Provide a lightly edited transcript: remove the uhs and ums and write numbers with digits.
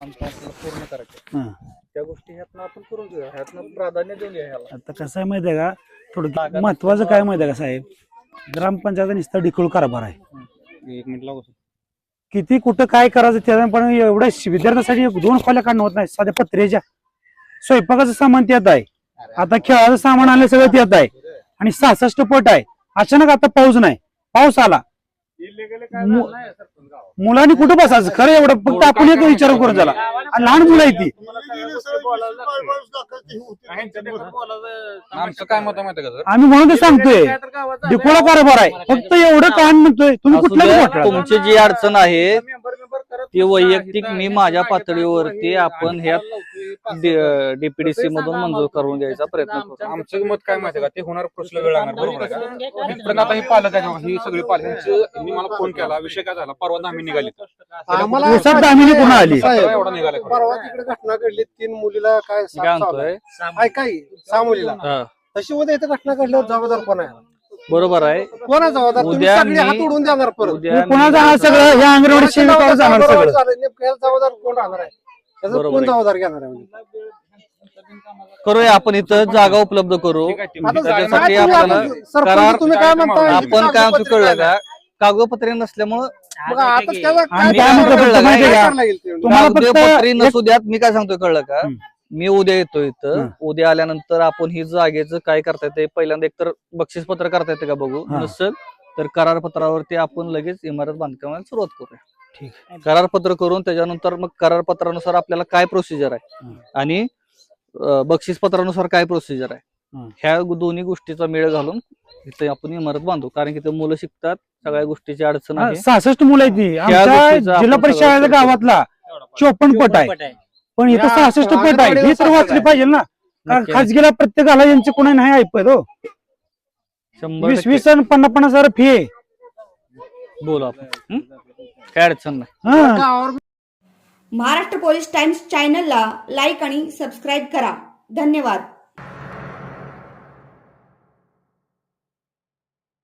आपल्याला पूर्ण करायचं त्या गोष्टी ह्यातनं आपण करून घेऊया, ह्यातनं प्राधान्य देऊया ह्याला. आता कसं आहे माहिती आहे का, थोडं महत्वाचं काय माहिती आहे का साहेब, ग्रामपंचायत नुसता डिकूळ कारभार आहे. एक मिनिट लागू. किती कुठं काय करायचं त्या पण एवढ्या विद्यार्थ्यांसाठी 2 खोल्या काढणं होत नाही. साध्या पत्र्याच्या स्वयंपाकाचं सामान त्यात आहे, आता खेळाचं सामान आलं सगळं त्यात आहे, आणि 66 पट आहे. अचानक आता पाऊस नाही, पाऊस आला, मुलांनी कुठं बसायचं खरं एवढं फक्त आपण एक विचार करून झाला. लहान मुलं आहे ती. आमचं काय मत आहे माहिती का सर, आम्ही म्हणून ते सांगतोय डिकोळा कारभार आहे. फक्त एवढं काय म्हणतोय तुम्ही कुठल्या तुमची जी अडचण आहे ती वैयक्तिक मी माझ्या पातळीवरती आपण ह्या डीपीडीसी मधून मंजूर करून घ्यायचा प्रयत्न करू. आमचं मत काय माहिती का, ते होणार कृषीला वेळ लागणार, बरोबर आहे का. इथपर्यंत आता ही पालक आहे, ही सगळी पालकांनी मला फोन केला, विषय काय झाला, परवा आम्ही निघाली पुन्हा आली एवढा निघाला. परवा तिकडे घटना घडली, 3 मुलीला काय आणतोय काय 6 मुलीला, तशी उद्या इथे घटना घडल्यावर जबाबदार कोण आहे? बरोबर आहे. कोण आहे जबाबदार? तुम्ही उद्या सगळे हात उडून देणार परत. उद्या पुन्हा जाणार सगळं, ह्या अंगणवाडी सेविकावर जाणार सगळं. जबाबदार कोण राहणार आहे? त्याचा कोण जबाबदार घेणार आहे? करूया आपण इथं जागा उपलब्ध करू. त्याच्यासाठी आपल्याला करार तुम्ही काय म्हणता? आपण काय आमचं कळलं का, कागदपत्रे नसल्यामुळं मग आता त्याला आम्ही काय काय म्हणतो करायला माहिती आहे का? लागेल? तुम्हाला फक्त कागदपत्री नसू द्यात. मी काय सांगतोय कळलं का, मी उद्या येतो इथं. उद्या आल्यानंतर आपण ही जागेचं काय करता येते, पहिल्यांदा एकतर बक्षीस पत्र करता येते का बघू, नसेल तर करारपत्रावरती आपण लगेच इमारत बांधकामाला सुरुवात करूया. करारपत्र करून त्याच्यानंतर मग करारपत्रानुसार आपल्याला काय प्रोसिजर आहे आणि बक्षीस पत्रानुसार काय प्रोसिजर आहे, ह्या दोन्ही गोष्टीचा मेळ घालून इथे आपण इमारत बांधू. कारण की ते मुलं शिकतात, सगळ्या गोष्टीची अडचण आहे. 66 मुलं आहे ती. आमच्या जिल्हा परिषद गावातला 54 पट आहे, पण इथं 66 पट आहे. हे तर वाचले पाहिजे ना. खाजगीला प्रत्येकाला यांचे कोणा नाही ऐकत हो. 20-20 आणि 50-50 हजार फी आहे. बोलू आपण, काय अडचण नाही. हा. महाराष्ट्र पोलीस टाइम्स चॅनलला लाईक आणि सबस्क्राईब करा. धन्यवाद.